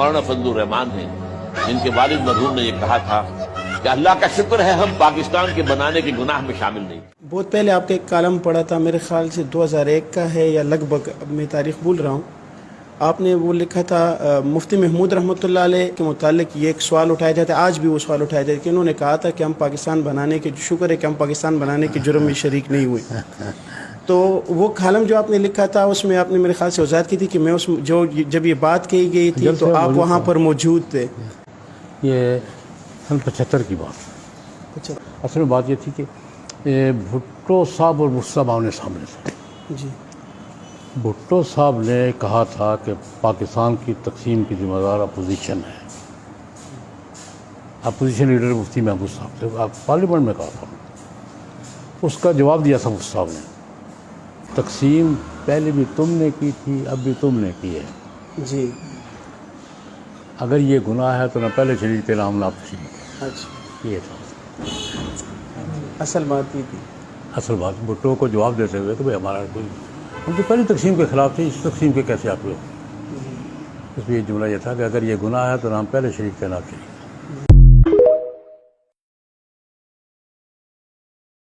مولانا فضل الرحمان ہیں، جن کے والد مرحوم نے یہ کہا تھا کہ اللہ کا شکر ہے ہم پاکستان کے بنانے کے گناہ میں شامل نہیں۔ بہت پہلے آپ کا ایک کالم پڑھا تھا، میرے خیال سے 2001 کا ہے یا لگ بھگ، اب میں تاریخ بھول رہا ہوں، آپ نے وہ لکھا تھا مفتی محمود رحمۃ اللہ علیہ کے متعلق یہ ایک سوال اٹھایا جاتا ہے، آج بھی وہ سوال اٹھایا جاتا ہے کہ انہوں نے کہا تھا کہ ہم پاکستان بنانے کے، شکر ہے کہ ہم پاکستان بنانے کے جرم میں شریک نہیں ہوئے۔ تو وہ کالم جو آپ نے لکھا تھا اس میں آپ نے میرے خیال سے وضاحت کی تھی کہ میں اس جو جب یہ بات کہی گئی تھی تو آپ وہاں پر موجود تھے۔ یہ سن 75 کی بات۔ اچھا اصل میں بات یہ تھی کہ بھٹو صاحب اور مرشد صاحب آمنے سامنے تھے۔ جی بھٹو صاحب نے کہا تھا کہ پاکستان کی تقسیم کی ذمہ دار اپوزیشن ہے، اپوزیشن لیڈر مفتی محمود صاحب تھے، پارلیمنٹ میں کہا تھا۔ اس کا جواب دیا تھا مفتی صاحب نے، تقسیم پہلے بھی تم نے کی تھی، اب بھی تم نے کی ہے، جی اگر یہ گناہ ہے تو نہ پہلے شریک تھے نہ ہم نہ آپ شریک۔ اچھا یہ تھا اصل بات یہ تھی۔ اصل بات۔ بھٹو کو جواب دیتے ہوئے کہ بھائی ہمارا کوئی، ہم تو پہلی تقسیم کے خلاف تھے، اس تقسیم کے کیسے آپ لوگ؟ اس میں یہ جملہ یہ تھا کہ اگر یہ گناہ ہے تو نہ ہم پہلے شریک تھے نہ آپ شریک۔